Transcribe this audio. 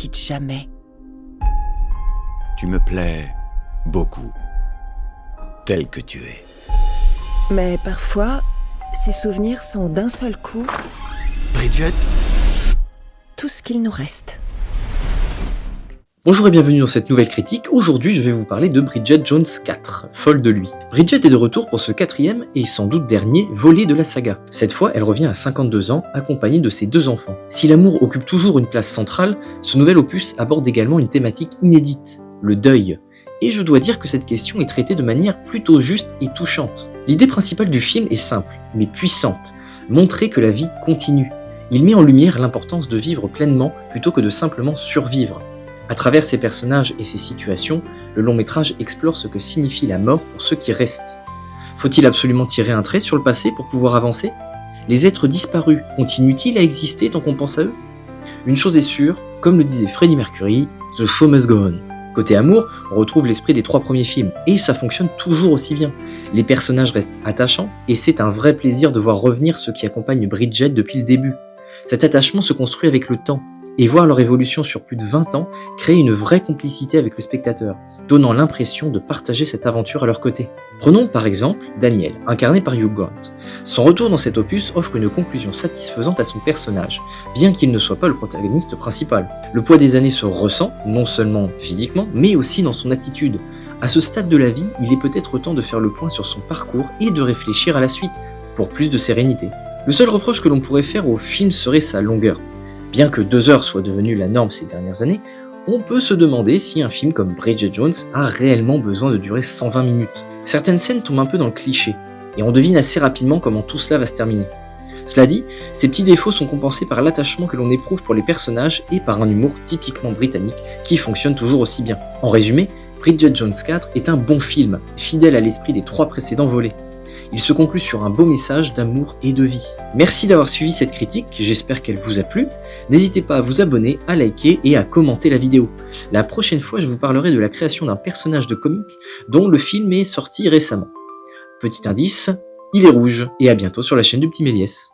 quitte jamais. Tu me plais beaucoup, tel que tu es. Mais parfois, ces souvenirs sont d'un seul coup Bridget? tout ce qu'il nous reste. Bonjour et bienvenue dans cette nouvelle critique. Aujourd'hui, je vais vous parler de Bridget Jones 4, folle de lui. Bridget est de retour pour ce quatrième et sans doute dernier volet de la saga. Cette fois, elle revient à 52 ans, accompagnée de ses deux enfants. Si l'amour occupe toujours une place centrale, ce nouvel opus aborde également une thématique inédite, le deuil. Et je dois dire que cette question est traitée de manière plutôt juste et touchante. L'idée principale du film est simple, mais puissante. Montrer que la vie continue. Il met en lumière l'importance de vivre pleinement plutôt que de simplement survivre. À travers ses personnages et ses situations, le long métrage explore ce que signifie la mort pour ceux qui restent. Faut-il absolument tirer un trait sur le passé pour pouvoir avancer? Les êtres disparus continuent-ils à exister tant qu'on pense à eux? Une chose est sûre, comme le disait Freddie Mercury, The show must go on. Côté amour, on retrouve l'esprit des 3 premiers films, et ça fonctionne toujours aussi bien. Les personnages restent attachants, et c'est un vrai plaisir de voir revenir ceux qui accompagnent Bridget depuis le début. Cet attachement se construit avec le temps, et voir leur évolution sur plus de 20 ans crée une vraie complicité avec le spectateur, donnant l'impression de partager cette aventure à leur côté. Prenons par exemple Daniel, incarné par Hugh Grant. Son retour dans cet opus offre une conclusion satisfaisante à son personnage, bien qu'il ne soit pas le protagoniste principal. Le poids des années se ressent, non seulement physiquement, mais aussi dans son attitude. À ce stade de la vie, il est peut-être temps de faire le point sur son parcours et de réfléchir à la suite, pour plus de sérénité. Le seul reproche que l'on pourrait faire au film serait sa longueur. Bien que 2 heures soit devenue la norme ces dernières années, on peut se demander si un film comme Bridget Jones a réellement besoin de durer 120 minutes. Certaines scènes tombent un peu dans le cliché, et on devine assez rapidement comment tout cela va se terminer. Cela dit, ces petits défauts sont compensés par l'attachement que l'on éprouve pour les personnages et par un humour typiquement britannique qui fonctionne toujours aussi bien. En résumé, Bridget Jones 4 est un bon film, fidèle à l'esprit des 3 précédents volets. Il se conclut sur un beau message d'amour et de vie. Merci d'avoir suivi cette critique, j'espère qu'elle vous a plu. N'hésitez pas à vous abonner, à liker et à commenter la vidéo. La prochaine fois, je vous parlerai de la création d'un personnage de comic dont le film est sorti récemment. Petit indice, il est rouge. Et à bientôt sur la chaîne du Petit Méliès.